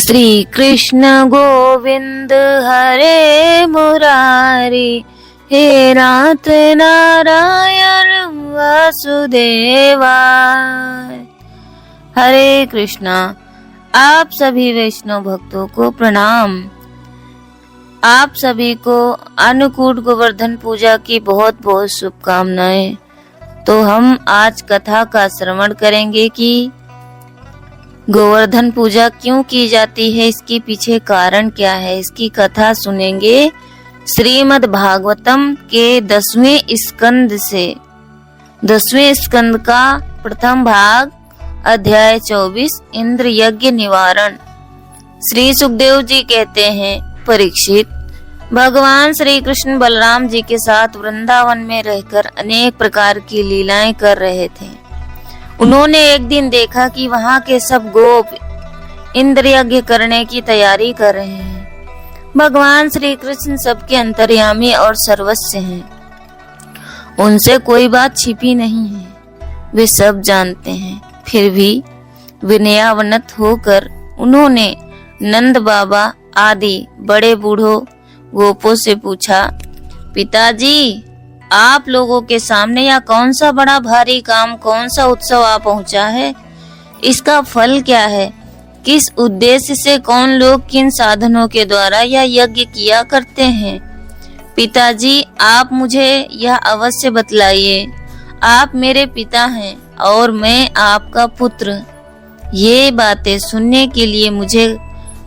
श्री कृष्ण गोविंद हरे मुरारी, हे नाथ नारायण वासुदेवा। हरे कृष्णा। आप सभी वैष्णव भक्तों को प्रणाम। आप सभी को अन्नकूट गोवर्धन पूजा की बहुत बहुत शुभकामनाएं। तो हम आज कथा का श्रवण करेंगे कि गोवर्धन पूजा क्यों की जाती है, इसके पीछे कारण क्या है। इसकी कथा सुनेंगे श्रीमद् भागवतम के 10वें स्कंद से। 10वें स्कंद का प्रथम भाग, अध्याय 24, इंद्र यज्ञ निवारण। श्री सुखदेव जी कहते हैं, परीक्षित, भगवान श्री कृष्ण बलराम जी के साथ वृंदावन में रहकर अनेक प्रकार की लीलाएं कर रहे थे। उन्होंने एक दिन देखा कि वहां के सब गोप इंद्र यज्ञ करने की तैयारी कर रहे हैं। भगवान श्री कृष्ण सबके अंतर्यामी और सर्वस्व हैं। उनसे कोई बात छिपी नहीं है, वे सब जानते हैं। फिर भी विनयावनत होकर उन्होंने नंद बाबा आदि बड़े बूढ़ों गोपों से पूछा, पिताजी, आप लोगों के सामने यह कौन सा बड़ा भारी काम, कौन सा उत्सव आ पहुंचा है? इसका फल क्या है? किस उद्देश्य से कौन लोग किन साधनों के द्वारा यह यज्ञ किया करते हैं? पिताजी, आप मुझे यह अवश्य बतलाइए। आप मेरे पिता हैं और मैं आपका पुत्र। ये बातें सुनने के लिए मुझे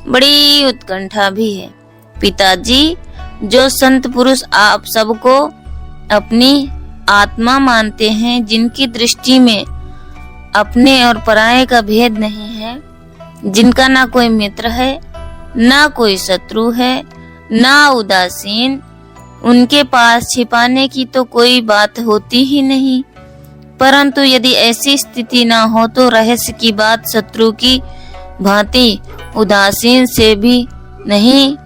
बड़ी उत्कंठा भी है। पिताजी, जो संत पुरुष आप सबको अपनी आत्मा मानते हैं, जिनकी दृष्टि में अपने और पराये का भेद नहीं है, जिनका ना कोई मित्र है, ना कोई शत्रु है, ना उदासीन, उनके पास छिपाने की तो कोई बात होती ही नहीं। परंतु यदि ऐसी स्थिति ना हो तो रहस्य की बात शत्रु की भांति उदासीन से भी नहीं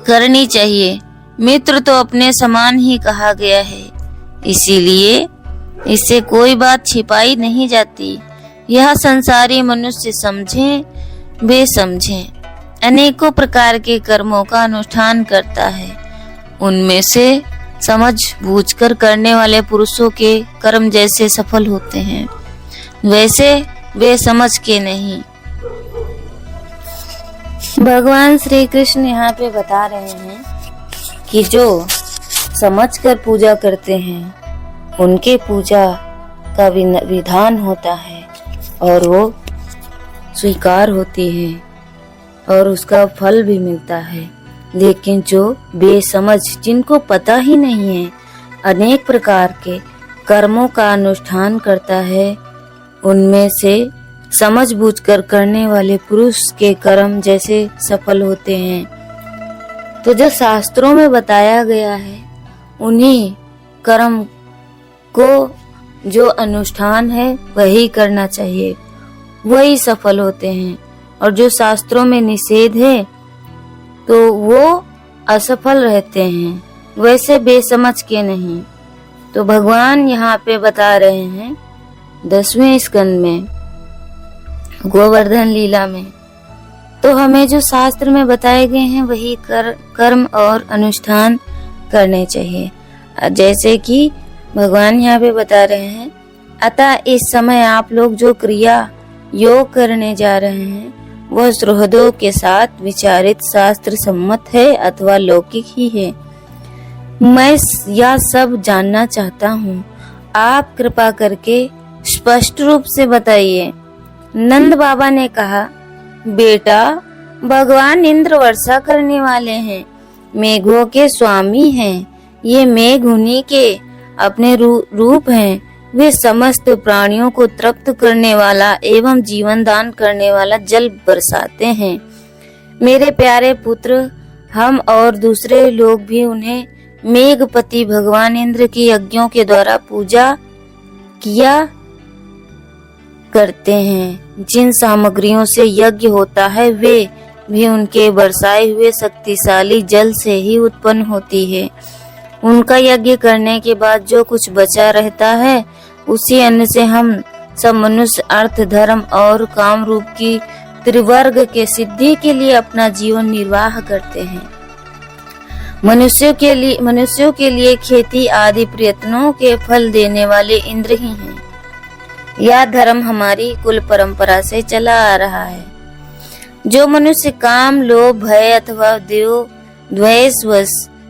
करनी चाहिए। मित्र तो अपने समान ही कहा गया है, इसीलिए इससे कोई बात छिपाई नहीं जाती। यह संसारी मनुष्य समझे बेसमझे अनेकों प्रकार के कर्मों का अनुष्ठान करता है। उनमें से समझ बूझकर करने वाले पुरुषों के कर्म जैसे सफल होते हैं, वैसे वे समझ के नहीं। भगवान श्री कृष्ण यहाँ पे बता रहे हैं कि जो समझकर पूजा करते हैं उनके पूजा का विधान होता है और वो स्वीकार होती है और उसका फल भी मिलता है। लेकिन जो बेसमझ, जिनको पता ही नहीं है, अनेक प्रकार के कर्मों का अनुष्ठान करता है, उनमें से समझ बूझकर करने वाले पुरुष के कर्म जैसे सफल होते हैं। तो जो शास्त्रों में बताया गया है, उन्हीं कर्म को जो अनुष्ठान है वही करना चाहिए, वही सफल होते हैं। और जो शास्त्रों में निषेध है तो वो असफल रहते हैं, वैसे बेसमझ के नहीं। तो भगवान यहाँ पे बता रहे हैं 10वें स्कंद में गोवर्धन लीला में, तो हमें जो शास्त्र में बताए गए हैं वही कर्म और अनुष्ठान करने चाहिए। जैसे कि भगवान यहाँ पे बता रहे हैं, अतः इस समय आप लोग जो क्रिया योग करने जा रहे हैं वह सुहृदों के साथ विचारित शास्त्र सम्मत है अथवा लौकिक ही है। मैं यह सब जानना चाहता हूँ, आप कृपा करके स्पष्ट रूप से बताइए। नंद बाबा ने कहा, बेटा, भगवान इंद्र वर्षा करने वाले हैं, मेघों के स्वामी हैं। ये मेघ उन्हीं के अपने रूप हैं। वे समस्त प्राणियों को तृप्त करने वाला एवं जीवन दान करने वाला जल बरसाते हैं। मेरे प्यारे पुत्र, हम और दूसरे लोग भी उन्हें मेघपति भगवान इंद्र के यज्ञों के द्वारा पूजा किया करते हैं। जिन सामग्रियों से यज्ञ होता है वे भी उनके बरसाए हुए शक्तिशाली जल से ही उत्पन्न होती है। उनका यज्ञ करने के बाद जो कुछ बचा रहता है उसी अन्न से हम सब मनुष्य अर्थ, धर्म और काम रूप की त्रिवर्ग के सिद्धि के लिए अपना जीवन निर्वाह करते हैं। मनुष्यों के लिए खेती आदि प्रयत्नों के फल देने वाले इंद्र ही हैं। यह धर्म हमारी कुल परंपरा से चला आ रहा है। जो मनुष्य काम, लोभ, भय अथवा द्वेष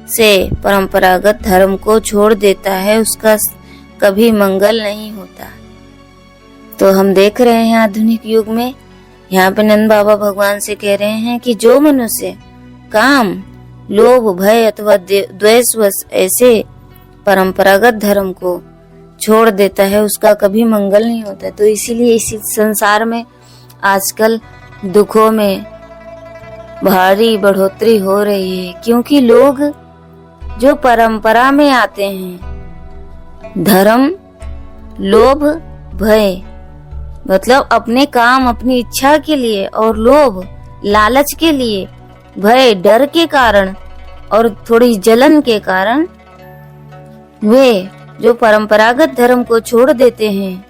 से परंपरागत धर्म को छोड़ देता है, उसका कभी मंगल नहीं होता। तो हम देख रहे हैं आधुनिक युग में, यहाँ पे नंद बाबा भगवान से कह रहे हैं कि जो मनुष्य काम, लोभ, भय अथवा द्वेषवश ऐसे परंपरागत धर्म को छोड़ देता है, उसका कभी मंगल नहीं होता। तो इसीलिए इसी संसार में आजकल दुखों में भारी बढ़ोतरी हो रही है, क्योंकि लोग जो परंपरा में आते हैं, धर्म, लोभ, भय मतलब अपने काम, अपनी इच्छा के लिए, और लोभ, लालच के लिए, भय, डर के कारण और थोड़ी जलन के कारण वे जो परंपरागत धर्म को छोड़ देते हैं।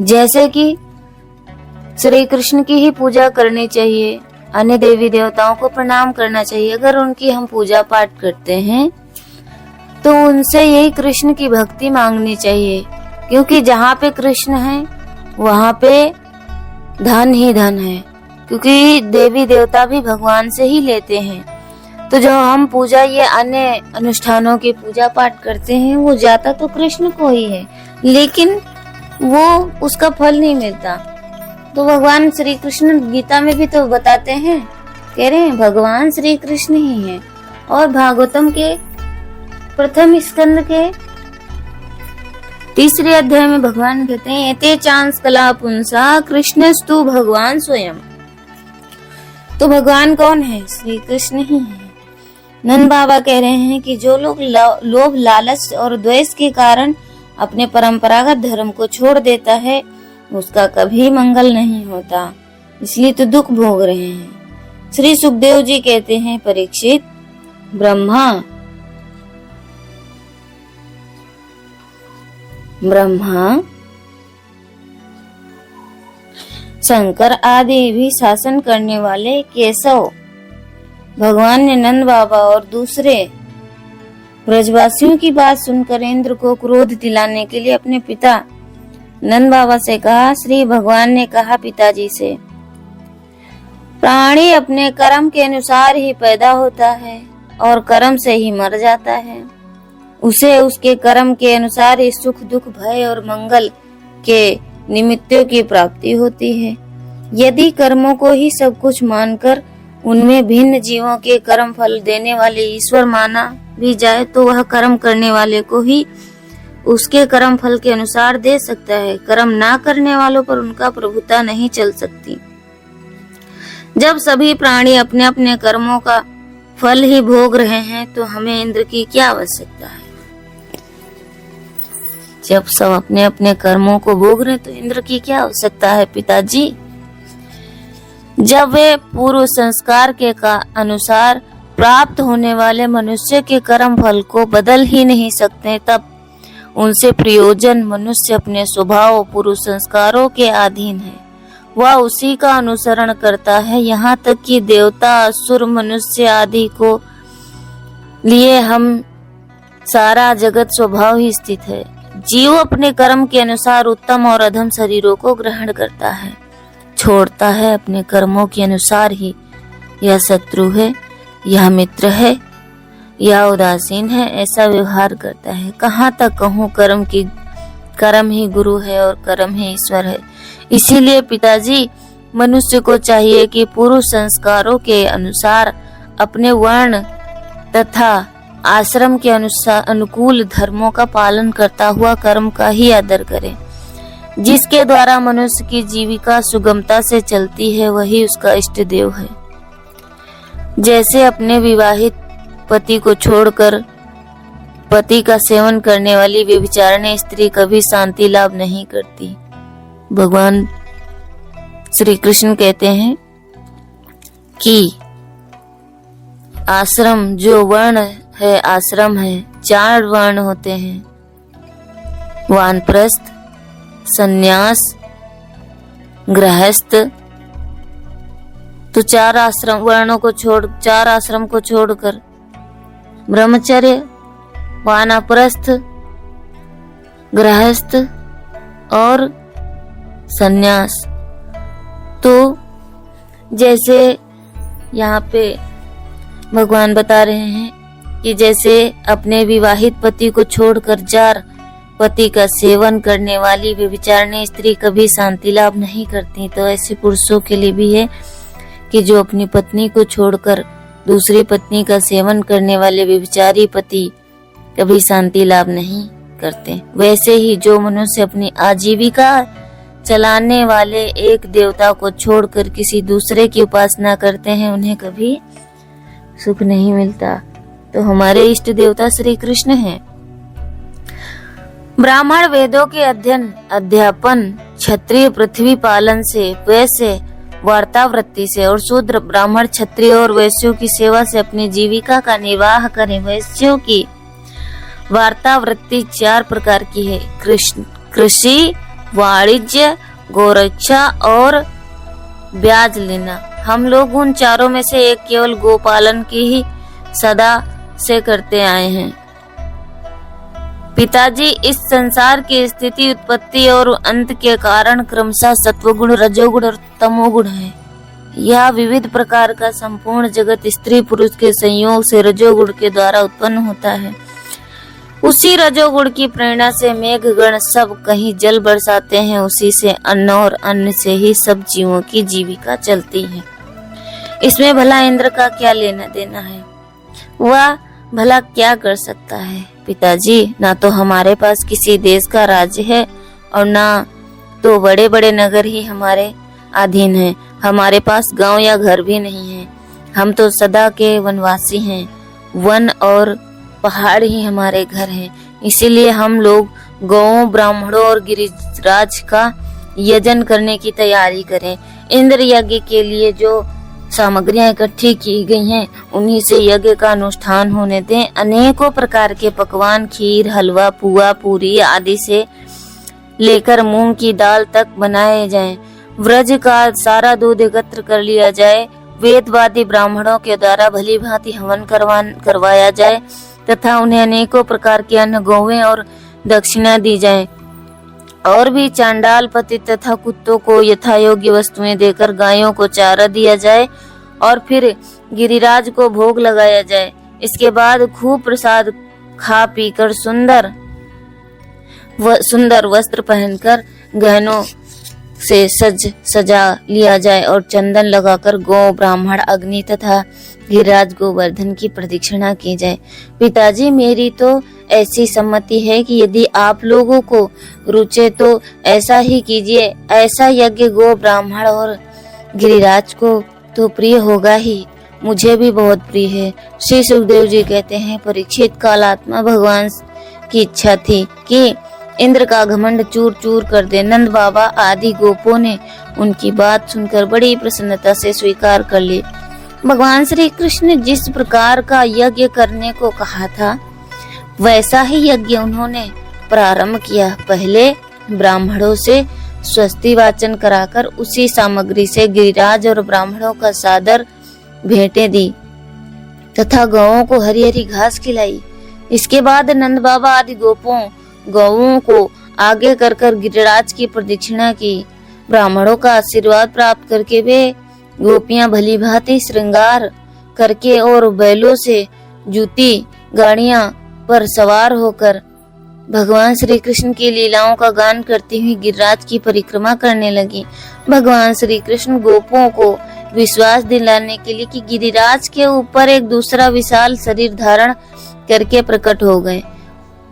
जैसे कि श्री कृष्ण की ही पूजा करनी चाहिए, अन्य देवी देवताओं को प्रणाम करना चाहिए। अगर उनकी हम पूजा पाठ करते हैं तो उनसे यही कृष्ण की भक्ति मांगनी चाहिए, क्योंकि जहाँ पे कृष्ण है वहाँ पे धन ही धन है, क्योंकि देवी देवता भी भगवान से ही लेते हैं। तो जो हम पूजा, ये अन्य अनुष्ठानों की पूजा पाठ करते हैं, वो जाता तो कृष्ण को ही है, लेकिन वो उसका फल नहीं मिलता। तो भगवान श्री कृष्ण गीता में भी तो बताते हैं, कह रहे हैं भगवान श्री कृष्ण ही है। और भागवतम के प्रथम स्कंद के 3 अध्याय में भगवान कहते हैं, एते चांस कला पुंसा कृष्णस्तु भगवान स्वयं। तो भगवान कौन है? श्री कृष्ण ही है। नंद बाबा कह रहे हैं कि जो लोग लोभ, लालच और द्वेष के कारण अपने परंपरागत धर्म को छोड़ देता है, उसका कभी मंगल नहीं होता, इसलिए तो दुख भोग रहे हैं। श्री सुखदेव जी कहते हैं, परीक्षित, ब्रह्मा शंकर आदि भी शासन करने वाले केशव भगवान ने नंद बाबा और दूसरे ब्रजवासियों की बात सुनकर इंद्र को क्रोध दिलाने के लिए अपने पिता नंद बाबा से कहा। श्री भगवान ने कहा पिताजी से, प्राणी अपने कर्म के अनुसार ही पैदा होता है और कर्म से ही मर जाता है। उसे उसके कर्म के अनुसार ही सुख, दुख, भय और मंगल के निमित्तों की प्राप्ति होती है। यदि कर्मों को ही सब कुछ मानकर उनमें भिन्न जीवों के कर्म फल देने वाले ईश्वर माना भी जाए, तो वह कर्म करने वाले को ही उसके कर्म फल के अनुसार दे सकता है। कर्म ना करने वालों पर उनका प्रभुता नहीं चल सकती। जब सभी प्राणी अपने अपने कर्मों का फल ही भोग रहे हैं, तो हमें इंद्र की क्या आवश्यकता है? जब सब अपने अपने कर्मों को भोग रहे, तो इंद्र की क्या आवश्यकता है पिताजी? जब वे पूर्व संस्कार के अनुसार प्राप्त होने वाले मनुष्य के कर्म फल को बदल ही नहीं सकते, तब उनसे प्रयोजन मनुष्य अपने स्वभाव पूर्व संस्कारों के अधीन है, वह उसी का अनुसरण करता है। यहाँ तक कि देवता, असुर, मनुष्य आदि को लिए हम सारा जगत स्वभाव ही स्थित है। जीव अपने कर्म के अनुसार उत्तम और अधम शरीरों को ग्रहण करता है, छोड़ता है अपने कर्मों के अनुसार ही। यह शत्रु है, यह मित्र है, यह उदासीन है, ऐसा व्यवहार करता है। कहाँ तक कहूँ, कर्म ही गुरु है और कर्म ही ईश्वर है। इसीलिए पिताजी, मनुष्य को चाहिए कि पूर्व संस्कारों के अनुसार अपने वर्ण तथा आश्रम के अनुकूल धर्मों का पालन करता हुआ कर्म का ही आदर करे। जिसके द्वारा मनुष्य की जीविका सुगमता से चलती है, वही उसका इष्ट देव है। जैसे अपने विवाहित पति को छोड़कर पति का सेवन करने वाली व्यभिचारिणी स्त्री कभी शांति लाभ नहीं करती। भगवान श्री कृष्ण कहते हैं कि आश्रम जो वर्ण है, आश्रम है, 4 वर्ण होते हैं, वानप्रस्थ, सन्यास, गृहस्थ तो 4 आश्रम को छोड़कर ब्रह्मचर्य, वानप्रस्थ, गृहस्थ और सन्यास। तो जैसे यहाँ पे भगवान बता रहे हैं कि जैसे अपने विवाहित पति को छोड़कर 4 पति का सेवन करने वाली व्यभिचारिणी स्त्री कभी शांति लाभ नहीं करती, तो ऐसे पुरुषों के लिए भी है कि जो अपनी पत्नी को छोड़कर दूसरी पत्नी का सेवन करने वाले व्यभिचारी पति कभी शांति लाभ नहीं करते। वैसे ही जो मनुष्य अपनी आजीविका चलाने वाले एक देवता को छोड़कर किसी दूसरे की उपासना करते हैं, उन्हें कभी सुख नहीं मिलता। तो हमारे इष्ट देवता श्री कृष्ण हैं। ब्राह्मण वेदों के अध्यापन, क्षत्रिय पृथ्वी पालन से, वैश्य वार्तावृत्ति से और शूद्र ब्राह्मण क्षत्रिय और वैश्यों की सेवा से अपनी जीविका का निर्वाह करें। वैश्यों की वार्तावृत्ति 4 प्रकार की है: कृषि, वाणिज्य, गोरक्षा और ब्याज लेना। हम लोग उन चारों में से एक केवल गोपालन की ही सदा से करते आए हैं। पिताजी, इस संसार की स्थिति, उत्पत्ति और अंत के कारण क्रमशः सत्वगुण, रजोगुण और तमोगुण है। यह विविध प्रकार का संपूर्ण जगत स्त्री पुरुष के संयोग से रजोगुण के द्वारा उत्पन्न होता है। उसी रजोगुण की प्रेरणा से मेघगण सब कहीं जल बरसाते हैं, उसी से अन्न और अन्न से ही सब जीवों की जीविका चलती है। इसमें भला इंद्र का क्या लेना देना है? वह भला क्या कर सकता है? पिताजी, ना तो हमारे पास किसी देश का राज्य है और ना तो बड़े बड़े नगर ही हमारे अधीन हैं। हमारे पास गांव या घर भी नहीं है। हम तो सदा के वनवासी हैं। वन और पहाड़ ही हमारे घर हैं। इसीलिए हम लोग गौओं, ब्राह्मणों और गिरिराज का यजन करने की तैयारी करें। इंद्र यज्ञ के लिए जो सामग्रियां इकट्ठी की गई हैं, उन्हीं से यज्ञ का अनुष्ठान होने दें। अनेकों प्रकार के पकवान, खीर, हलवा, पुआ, पूरी आदि से लेकर मूंग की दाल तक बनाए जाएं। व्रज का सारा दूध एकत्र कर लिया जाए। वेदवादी ब्राह्मणों के द्वारा भली भांति हवन करवाया जाए तथा उन्हें अनेकों प्रकार के अन्न, गौवें और दक्षिणा दी जाए। और भी चांडाल पति तथा कुत्तों को यथा योग्य वस्तुएं देकर गायों को चारा दिया जाए और फिर गिरिराज को भोग लगाया जाए। इसके बाद खूब प्रसाद खा पीकर सुंदर वस्त्र पहनकर गहनों से सजा लिया जाए और चंदन लगाकर गौ, ब्राह्मण, अग्नि तथा गिरिराज गोवर्धन की प्रदक्षिणा की जाए। पिताजी, मेरी तो ऐसी सम्मति है कि यदि आप लोगों को रुचे तो ऐसा ही कीजिए। ऐसा यज्ञ गो, ब्राह्मण और गिरिराज को तो प्रिय होगा ही, मुझे भी बहुत प्रिय है। श्री सुखदेव जी कहते हैं, परीक्षित, कालात्मा भगवान की इच्छा थी कि इंद्र का घमंड चूर चूर कर दे। नंद बाबा आदि गोपों ने उनकी बात सुनकर बड़ी प्रसन्नता से स्वीकार कर ली। भगवान श्री कृष्ण ने जिस प्रकार का यज्ञ करने को कहा था, वैसा ही यज्ञ उन्होंने प्रारंभ किया। पहले ब्राह्मणों से स्वस्ति वाचन कराकर उसी सामग्री से गिरिराज और ब्राह्मणों का सादर भेंटें दी तथा गौओं को हरी हरी घास खिलाई। इसके बाद नंद बाबा आदि गौओं को आगे कर गिरिराज की प्रदक्षिणा की। ब्राह्मणों का आशीर्वाद प्राप्त करके वे गोपियां भली भांति श्रृंगार करके और बैलों से जूती गाड़ियां पर सवार होकर भगवान श्री कृष्ण की लीलाओं का गान करती हुई गिरिराज की परिक्रमा करने लगी। भगवान श्री कृष्ण गोपों को विश्वास दिलाने के लिए कि गिरिराज के ऊपर एक दूसरा विशाल शरीर धारण करके प्रकट हो गए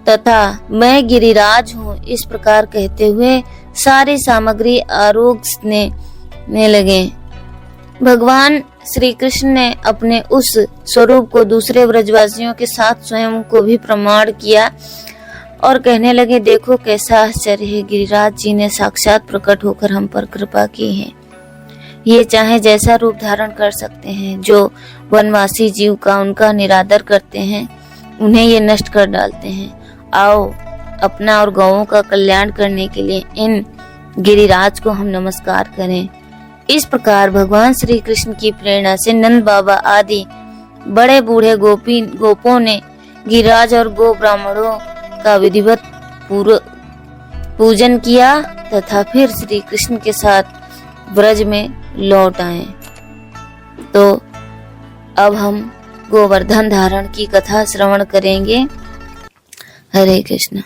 तथा मैं गिरिराज हूँ, इस प्रकार कहते हुए सारी सामग्री आरोग्यने लगे। भगवान श्री कृष्ण ने अपने उस स्वरूप को दूसरे ब्रजवासियों के साथ स्वयं को भी प्रमाण किया और कहने लगे, देखो कैसा आश्चर्य है, गिरिराज जी ने साक्षात प्रकट होकर हम पर कृपा की है। ये चाहे जैसा रूप धारण कर सकते हैं। जो वनवासी जीव का उनका निरादर करते हैं, उन्हें ये नष्ट कर डालते हैं। आओ, अपना और गौओं का कल्याण करने के लिए इन गिरिराज को हम नमस्कार करें। इस प्रकार भगवान श्री कृष्ण की प्रेरणा से नंद बाबा आदि बड़े बूढ़े गोपों ने गिरिराज और गो ब्राह्मणों का विधिवत पूजन किया तथा फिर श्री कृष्ण के साथ ब्रज में लौट आए। तो अब हम गोवर्धन धारण की कथा श्रवण करेंगे। हरे कृष्ण।